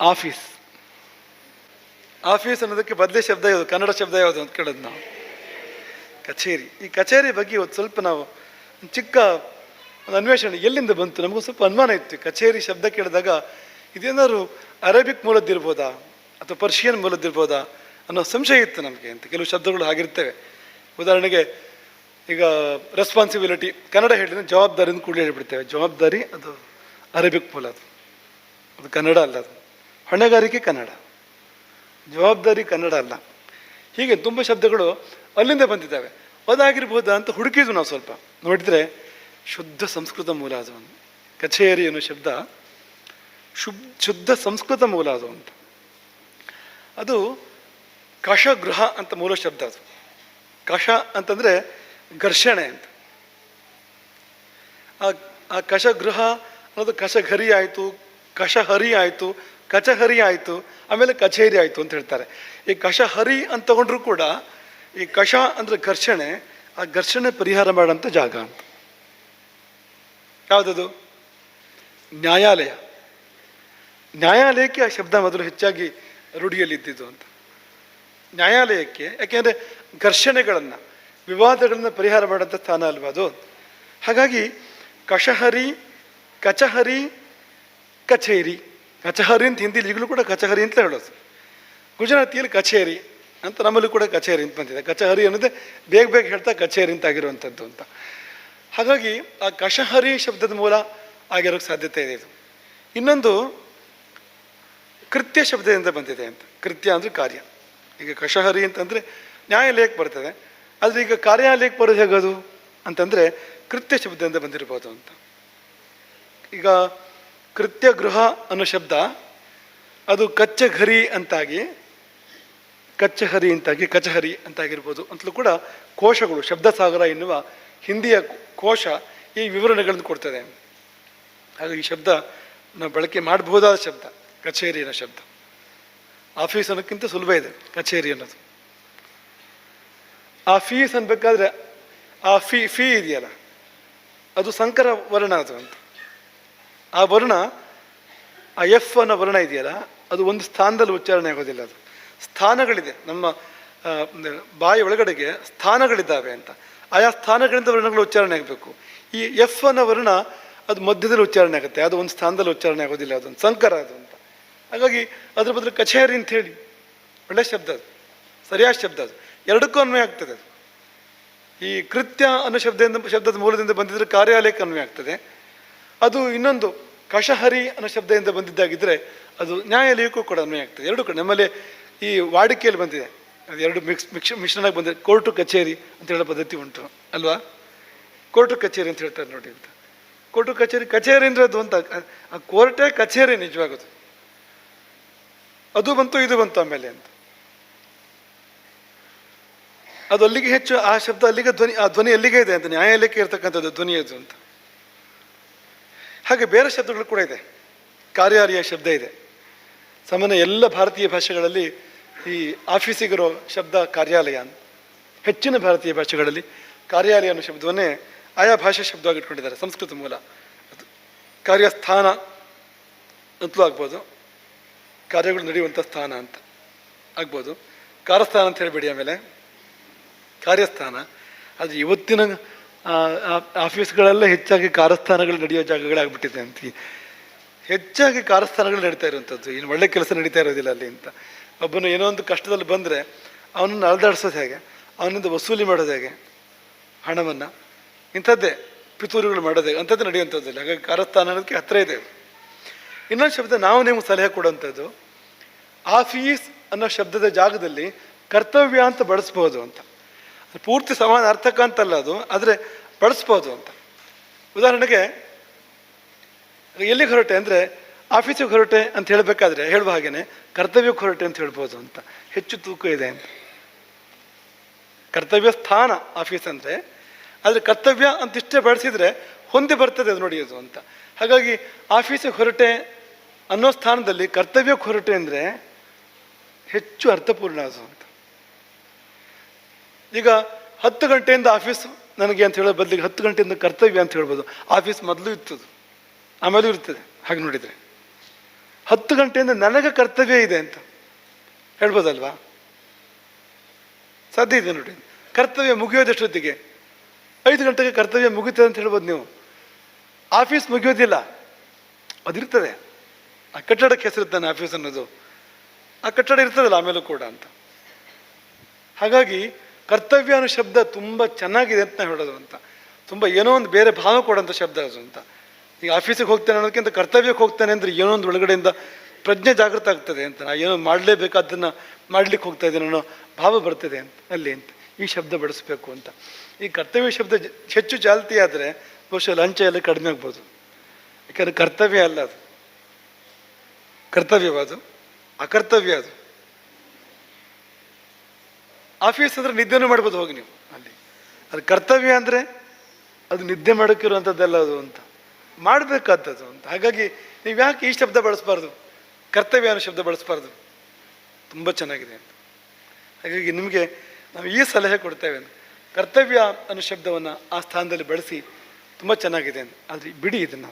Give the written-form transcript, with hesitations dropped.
Office. Office ಅನ್ನೋದಕ್ಕೆ ಬದಲೇ ಶಬ್ದ ಯಾವುದು, ಕನ್ನಡ ಶಬ್ದ ಯಾವುದು ಅಂತ ಕೇಳೋದು ನಾವು. ಕಚೇರಿ. ಈ ಕಚೇರಿ ಬಗ್ಗೆ ಇವತ್ತು ಸ್ವಲ್ಪ ನಾವು ಚಿಕ್ಕ ಒಂದು ಅನ್ವೇಷಣೆ ಎಲ್ಲಿಂದ ಬಂತು, ನಮಗೂ ಸ್ವಲ್ಪ ಅನುಮಾನ ಇತ್ತು. ಕಚೇರಿ ಶಬ್ದ ಕೇಳಿದಾಗ ಇದೇನಾದ್ರು ಅರೇಬಿಕ್ ಮೂಲದ್ದಿರ್ಬೋದಾ ಅಥವಾ ಪರ್ಷಿಯನ್ ಮೂಲದ್ದಿರ್ಬೋದಾ ಅನ್ನೋ ಸಂಶಯ ಇತ್ತು ನಮಗೆ. ಅಂತ ಕೆಲವು ಶಬ್ದಗಳು ಆಗಿರ್ತವೆ. ಉದಾಹರಣೆಗೆ ಈಗ ರೆಸ್ಪಾನ್ಸಿಬಿಲಿಟಿ, ಕನ್ನಡ ಹೇಳಿದ್ರೆ ಜವಾಬ್ದಾರಿಯಿಂದ ಕೂಡ ಹೇಳಿಬಿಡ್ತೇವೆ. ಜವಾಬ್ದಾರಿ ಅದು ಅರೇಬಿಕ್ ಮೂಲ, ಅದು ಕನ್ನಡ ಅಲ್ಲ. ಅದು ಹೊಣೆಗಾರಿಕೆ ಕನ್ನಡ, ಜವಾಬ್ದಾರಿ ಕನ್ನಡ ಅಲ್ಲ. ಹೀಗೆ ತುಂಬ ಶಬ್ದಗಳು ಅಲ್ಲಿಂದ ಬಂದಿದ್ದಾವೆ. ಅದಾಗಿರ್ಬೋದಾ ಅಂತ ಹುಡುಕಿದ್ವು ನಾವು. ಸ್ವಲ್ಪ ನೋಡಿದರೆ ಶುದ್ಧ ಸಂಸ್ಕೃತ ಮೂಲ ಅದು. ಕಚೇರಿ ಅನ್ನೋ ಶಬ್ದ ಶುದ್ಧ ಸಂಸ್ಕೃತ ಮೂಲ ಅದು ಅಂತ. ಅದು ಕಷಗೃಹ ಅಂತ ಮೂಲ ಶಬ್ದ. ಅದು ಕಷ ಅಂತಂದರೆ ಘರ್ಷಣೆ ಅಂತ. ಆ ಕಷಗೃಹ ಅನ್ನೋದು ಕಷಘರಿ ಆಯಿತು, ಕಷಹರಿ ಆಯಿತು, ಕಚಹರಿ ಆಯಿತು, ಆಮೇಲೆ ಕಚೇರಿ ಆಯಿತು ಅಂತ ಹೇಳ್ತಾರೆ. ಈ ಕಷಹರಿ ಅಂತ ತಗೊಂಡ್ರು ಕೂಡ ಈ ಕಷ ಅಂದರೆ ಘರ್ಷಣೆ, ಆ ಘರ್ಷಣೆ ಪರಿಹಾರ ಮಾಡೋಂಥ ಜಾಗ ಅಂತ. ಯಾವುದದು? ನ್ಯಾಯಾಲಯ. ನ್ಯಾಯಾಲಯಕ್ಕೆ ಆ ಶಬ್ದ ಮೊದಲು ಹೆಚ್ಚಾಗಿ ರೂಢಿಯಲ್ಲಿದ್ದಿದ್ದು ಅಂತ. ನ್ಯಾಯಾಲಯಕ್ಕೆ ಯಾಕೆಂದರೆ ಘರ್ಷಣೆಗಳನ್ನು, ವಿವಾದಗಳನ್ನು ಪರಿಹಾರ ಮಾಡೋಂಥ ಸ್ಥಾನ ಅಲ್ವಾ ಅದು. ಹಾಗಾಗಿ ಕಷಹರಿ, ಕಚಹರಿ, ಕಚೇರಿ. ಕಚಹರಿ ಅಂತ ಹಿಂದಿಲಿ ಈಗಲೂ ಕೂಡ ಕಚಹರಿ ಅಂತಲೇ ಹೇಳೋದು. ಗುಜರಾತಿಯಲ್ಲಿ ಕಚೇರಿ ಅಂತ, ನಮ್ಮಲ್ಲಿ ಕೂಡ ಕಚೇರಿ ಅಂತ ಬಂದಿದೆ. ಕಚಹರಿ ಅನ್ನೋದೇ ಬೇಗ ಬೇಗ ಹೇಳ್ತಾ ಕಚೇರಿ ಅಂತ ಆಗಿರುವಂಥದ್ದು ಅಂತ. ಹಾಗಾಗಿ ಆ ಕಷಹರಿ ಶಬ್ದದ ಮೂಲ ಆಗಿರೋಕ್ಕೆ ಸಾಧ್ಯತೆ ಇದೆ ಇದು. ಇನ್ನೊಂದು ಕೃತ್ಯ ಶಬ್ದದಿಂದ ಬಂದಿದೆ ಅಂತ. ಕೃತ್ಯ ಅಂದರೆ ಕಾರ್ಯ. ಈಗ ಕಷಹರಿ ಅಂತಂದರೆ ನ್ಯಾಯಾಲಯಕ್ಕೆ ಬರ್ತದೆ, ಆದರೆ ಈಗ ಕಾರ್ಯಾಲಯಕ್ಕೆ ಬರೋದು ಹೇಗೋದು ಅಂತಂದರೆ ಕೃತ್ಯ ಶಬ್ದದಿಂದ ಬಂದಿರ್ಬೋದು ಅಂತ. ಈಗ ಕೃತ್ಯ ಗೃಹ ಅನ್ನೋ ಶಬ್ದ ಅದು ಕಚ್ಚಘರಿ ಅಂತಾಗಿ, ಕಚ್ಚಹರಿ ಅಂತಾಗಿ, ಕಚಹರಿ ಅಂತಾಗಿರ್ಬೋದು ಅಂತಲೂ ಕೂಡ ಕೋಶಗಳು, ಶಬ್ದಸಾಗರ ಎನ್ನುವ ಹಿಂದಿಯ ಕೋಶ ಈ ವಿವರಣೆಗಳನ್ನು ಕೊಡ್ತದೆ. ಹಾಗಾಗಿ ಈ ಶಬ್ದ ನಾವು ಬಳಕೆ ಮಾಡಬಹುದಾದ ಶಬ್ದ ಕಚೇರಿ ಅನ್ನೋ ಶಬ್ದ. ಆಫೀಸ್ ಅನ್ನೋಕ್ಕಿಂತ ಸುಲಭ ಇದೆ ಕಚೇರಿ ಅನ್ನೋದು. ಆ ಫೀಸ್ ಅನ್ಬೇಕಾದ್ರೆ ಆ ಫೀ ಇದೆಯಲ್ಲ, ಅದು ಸಂಕರ ವರ್ಣ ಅದು ಅಂತ. ಆ ವರ್ಣ, ಆ ಎಫ್ ಅನ್ನೋ ವರ್ಣ ಇದೆಯಲ್ಲ, ಅದು ಒಂದು ಸ್ಥಾನದಲ್ಲಿ ಉಚ್ಚಾರಣೆ ಆಗೋದಿಲ್ಲ. ಅದು ಸ್ಥಾನಗಳಿದೆ. ನಮ್ಮ ಬಾಯಿ ಒಳಗಡೆಗೆ ಸ್ಥಾನಗಳಿದ್ದಾವೆ ಅಂತ. ಆಯಾ ಸ್ಥಾನಗಳಿಂದ ವರ್ಣಗಳು ಉಚ್ಚಾರಣೆ ಆಗಬೇಕು. ಈ ಎಫ್ ಅನ್ನೋ ವರ್ಣ ಅದು ಮಧ್ಯದಲ್ಲಿ ಉಚ್ಚಾರಣೆ ಆಗುತ್ತೆ, ಅದು ಒಂದು ಸ್ಥಾನದಲ್ಲಿ ಉಚ್ಚಾರಣೆ ಆಗೋದಿಲ್ಲ. ಅದೊಂದು ಸಂಕರ ಅದು ಅಂತ. ಹಾಗಾಗಿ ಅದ್ರ ಬದಲು ಕಚೇರಿ ಅಂತ ಹೇಳಿ, ಒಳ್ಳೆ ಶಬ್ದ ಅದು, ಸರಿಯಾದ ಶಬ್ದ ಅದು, ಎರಡಕ್ಕೂ ಅನ್ವಯ ಆಗ್ತದೆ ಅದು. ಈ ಕೃತ್ಯ ಅನ್ನೋ ಶಬ್ದದ ಮೂಲದಿಂದ ಬಂದಿದ್ದರೆ ಕಾರ್ಯಾಲಯಕ್ಕೆ ಅನ್ವಯ ಆಗ್ತದೆ. ಅದು ಇನ್ನೊಂದು ಕಷಹರಿ ಅನ್ನೋ ಶಬ್ದದಿಂದ ಬಂದಿದ್ದಾಗಿದ್ದರೆ ಅದು ನ್ಯಾಯಾಲಯಕ್ಕೂ ಕೂಡ ಅನ್ವಯ ಆಗ್ತದೆ. ಎರಡು ಕಡೆ ನಮ್ಮಲ್ಲಿ ಈ ವಾಡಿಕೆಯಲ್ಲಿ ಬಂದಿದೆ, ಅದು ಎರಡು ಮಿಶ್ರಣಾಗಿ ಬಂದಿದೆ. ಕೋರ್ಟು ಕಚೇರಿ ಅಂತ ಹೇಳೋ ಪದ್ಧತಿ ಉಂಟು ಅಲ್ವಾ? ಕೋರ್ಟು ಕಚೇರಿ ಅಂತ ಹೇಳ್ತಾರೆ ನೋಡಿ ಅಂತ. ಕೋರ್ಟು ಕಚೇರಿ, ಕಚೇರಿ ಅಂದರೆ ಅದು ಅಂತ. ಆ ಕೋರ್ಟೇ ಕಚೇರಿ ನಿಜವಾಗೋದು. ಅದು ಬಂತು, ಇದು ಬಂತು ಆಮೇಲೆ ಅಂತ. ಅದು ಅಲ್ಲಿಗೆ ಹೆಚ್ಚು, ಆ ಶಬ್ದ ಅಲ್ಲಿಗೆ ಧ್ವನಿ, ಆ ಧ್ವನಿ ಅಲ್ಲಿಗೆ ಇದೆ ಅಂತ. ನ್ಯಾಯಾಲಯಕ್ಕೆ ಇರ್ತಕ್ಕಂಥದ್ದು ಧ್ವನಿ ಅದು ಅಂತ. ಹಾಗೆ ಬೇರೆ ಶಬ್ದಗಳು ಕೂಡ ಇದೆ. ಕಾರ್ಯಾಲಯ ಶಬ್ದ ಇದೆ. ಸಾಮಾನ್ಯ ಎಲ್ಲ ಭಾರತೀಯ ಭಾಷೆಗಳಲ್ಲಿ ಈ ಆಫೀಸಿಗಿರೋ ಶಬ್ದ ಕಾರ್ಯಾಲಯ ಅಂತ. ಹೆಚ್ಚಿನ ಭಾರತೀಯ ಭಾಷೆಗಳಲ್ಲಿ ಕಾರ್ಯಾಲಯ ಅನ್ನೋ ಶಬ್ದವನ್ನೇ ಆಯಾ ಭಾಷೆ ಶಬ್ದವಾಗಿ ಇಟ್ಕೊಂಡಿದ್ದಾರೆ. ಸಂಸ್ಕೃತ ಮೂಲ ಅದು. ಕಾರ್ಯಸ್ಥಾನ ಅಂತಲೂ ಆಗ್ಬೋದು, ಕಾರ್ಯಗಳು ನಡೆಯುವಂಥ ಸ್ಥಾನ ಅಂತ ಆಗ್ಬೋದು. ಕಾರ್ಯಸ್ಥಾನ ಅಂತ ಹೇಳಬೇಡಿ ಆಮೇಲೆ, ಕಾರ್ಯಸ್ಥಾನ. ಅದು ಇವತ್ತಿನ ಆಫೀಸ್ಗಳೆಲ್ಲ ಹೆಚ್ಚಾಗಿ ಕಾರ್ಯಸ್ಥಾನಗಳು ನಡೆಯೋ ಜಾಗಗಳಾಗ್ಬಿಟ್ಟಿದೆ ಅಂತ. ಹೆಚ್ಚಾಗಿ ಕಾರ್ಯಸ್ಥಾನಗಳು ನಡೀತಾ ಇರುವಂಥದ್ದು. ಇನ್ನು ಒಳ್ಳೆ ಕೆಲಸ ನಡೀತಾ ಇರೋದಿಲ್ಲ ಅಲ್ಲಿ ಅಂತ. ಒಬ್ಬನು ಏನೋ ಒಂದು ಕಷ್ಟದಲ್ಲಿ ಬಂದರೆ ಅವನನ್ನು ಅಳೆದಾಡಿಸೋದು ಹೇಗೆ, ಅವನಿಂದ ವಸೂಲಿ ಮಾಡೋದು ಹೇಗೆ ಹಣವನ್ನು, ಇಂಥದ್ದೇ ಪಿತೂರುಗಳು ಮಾಡೋದು ಹೇಗೆ, ಅಂಥದ್ದು ನಡೆಯುವಂಥದ್ದಿಲ್ಲ. ಹಾಗಾಗಿ ಕಾರ್ಯಸ್ಥಾನ ಅನ್ನೋದಕ್ಕೆ ಹತ್ತಿರ ಇದೆ. ಇನ್ನೊಂದು ಶಬ್ದ ನಾವು ನೀವು ಸಲಹೆ ಕೊಡುವಂಥದ್ದು, ಆಫೀಸ್ ಅನ್ನೋ ಶಬ್ದದ ಜಾಗದಲ್ಲಿ ಕರ್ತವ್ಯ ಅಂತ ಬಳಸ್ಬೋದು ಅಂತ. ಪೂರ್ತಿ ಸಮಾನ ಅರ್ಥಕ ಅಂತಲ್ಲ ಅದು, ಆದರೆ ಬಳಸ್ಬೋದು ಅಂತ. ಉದಾಹರಣೆಗೆ ಎಲ್ಲಿಗೆ ಹೊರಟೆ ಅಂದರೆ ಆಫೀಸಿಗೆ ಹೊರಟೆ ಅಂತ ಹೇಳಬೇಕಾದ್ರೆ ಹೇಳುವ ಹಾಗೇನೆ ಕರ್ತವ್ಯಕ್ಕೆ ಹೊರಟೆ ಅಂತ ಹೇಳ್ಬೋದು ಅಂತ. ಹೆಚ್ಚು ತೂಕ ಇದೆ ಅಂತ. ಕರ್ತವ್ಯ ಸ್ಥಾನ ಆಫೀಸ್ ಅಂದರೆ, ಆದರೆ ಕರ್ತವ್ಯ ಅಂತಿಷ್ಟೇ ಬಳಸಿದರೆ ಹೊಂದಿ ಬರ್ತದೆ ಅದು ನೋಡಿ ಅದು ಅಂತ. ಹಾಗಾಗಿ ಆಫೀಸಿಗೆ ಹೊರಟೆ ಅನ್ನೋ ಸ್ಥಾನದಲ್ಲಿ ಕರ್ತವ್ಯಕ್ಕೆ ಹೊರಟೆ ಅಂದರೆ ಹೆಚ್ಚು ಅರ್ಥಪೂರ್ಣ ಅದು ಅಂತ. ಈಗ 10 ಗಂಟೆಯಿಂದ ಆಫೀಸ್ ನನಗೆ ಅಂತ ಹೇಳೋ ಬದಲಿಗೆ 10 ಗಂಟೆಯಿಂದ ಕರ್ತವ್ಯ ಅಂತ ಹೇಳ್ಬೋದು. ಆಫೀಸ್ ಮೊದಲು ಇರ್ತದೆ, ಆಮೇಲೂ ಇರ್ತದೆ. ಹಾಗೆ ನೋಡಿದರೆ 10 ಗಂಟೆಯಿಂದ ನನಗೆ ಕರ್ತವ್ಯ ಇದೆ ಅಂತ ಹೇಳ್ಬೋದಲ್ವಾ? ಸಾಧ್ಯ ಇದೆ ನೋಡಿ. ಕರ್ತವ್ಯ ಮುಗಿಯೋದಷ್ಟೊತ್ತಿಗೆ 5 ಗಂಟೆಗೆ ಕರ್ತವ್ಯ ಮುಗಿತದೆ ಅಂತ ಹೇಳ್ಬೋದು ನೀವು. ಆಫೀಸ್ ಮುಗಿಯೋದಿಲ್ಲ, ಅದಿರ್ತದೆ. ಆ ಕಟ್ಟಡಕ್ಕೆ ಹೆಸರುತ್ತಾನೆ ಆಫೀಸ್ ಅನ್ನೋದು, ಆ ಕಟ್ಟಡ ಇರ್ತದಲ್ಲ ಆಮೇಲೂ ಕೂಡ ಅಂತ. ಹಾಗಾಗಿ ಕರ್ತವ್ಯ ಅನ್ನೋ ಶಬ್ದ ತುಂಬ ಚೆನ್ನಾಗಿದೆ ಅಂತ ನಾವು ಹೇಳೋದು ಅಂತ. ತುಂಬ ಏನೋ ಒಂದು ಬೇರೆ ಭಾವ ಕೊಡೋಂಥ ಶಬ್ದ ಅದು ಅಂತ. ಈಗ ಆಫೀಸಿಗೆ ಹೋಗ್ತಾನೆ ಅನ್ನೋದಕ್ಕಿಂತ ಕರ್ತವ್ಯಕ್ಕೆ ಹೋಗ್ತಾನೆ ಅಂದರೆ ಏನೋ ಒಂದು ಒಳಗಡೆಯಿಂದ ಪ್ರಜ್ಞೆ ಜಾಗೃತ ಆಗ್ತದೆ ಅಂತ. ನಾ ಏನೋ ಮಾಡಲೇಬೇಕಾದ್ದನ್ನು ಮಾಡ್ಲಿಕ್ಕೆ ಹೋಗ್ತಾ ಇದ್ದೀನಿ ಅನ್ನೋ ಭಾವ ಬರ್ತದೆ ಅಂತ ಅಲ್ಲಿ ಅಂತ. ಈ ಶಬ್ದ ಬಳಸಬೇಕು ಅಂತ. ಈ ಕರ್ತವ್ಯ ಶಬ್ದ ಹೆಚ್ಚು ಚಾಲ್ತಿ ಆದರೆ ಬಹುಶಃ ಲಂಚ ಎಲ್ಲ ಕಡಿಮೆ ಆಗ್ಬೋದು. ಯಾಕಂದರೆ ಕರ್ತವ್ಯ ಅಲ್ಲ ಅದು, ಕರ್ತವ್ಯವಾದು ಅಕರ್ತವ್ಯ ಅದು. ಆಫೀಸ್ ಅಂದರೆ ನಿದ್ದೆನೂ ಮಾಡ್ಬೋದು ಹೋಗಿ ನೀವು ಅಲ್ಲಿ. ಅದು ಕರ್ತವ್ಯ ಅಂದರೆ ಅದು ನಿದ್ದೆ ಮಾಡೋಕ್ಕಿರುವಂಥದ್ದೆಲ್ಲ ಅದು ಅಂತ, ಮಾಡಬೇಕಾದದ್ದು ಅಂತ. ಹಾಗಾಗಿ ನೀವು ಯಾಕೆ ಈ ಶಬ್ದ ಬಳಸಬಾರ್ದು, ಕರ್ತವ್ಯ ಅನ್ನೋ ಶಬ್ದ ಬಳಸಬಾರ್ದು? ತುಂಬ ಚೆನ್ನಾಗಿದೆ ಅಂತ. ಹಾಗಾಗಿ ನಿಮಗೆ ನಾವು ಈ ಸಲಹೆ ಕೊಡ್ತೇವೆ, ಕರ್ತವ್ಯ ಅನ್ನೋ ಶಬ್ದವನ್ನು ಆ ಸ್ಥಾನದಲ್ಲಿ ಬಳಸಿ, ತುಂಬ ಚೆನ್ನಾಗಿದೆ ಅಂತ. ಆದರೆ ಬಿಡಿ ಇದನ್ನು.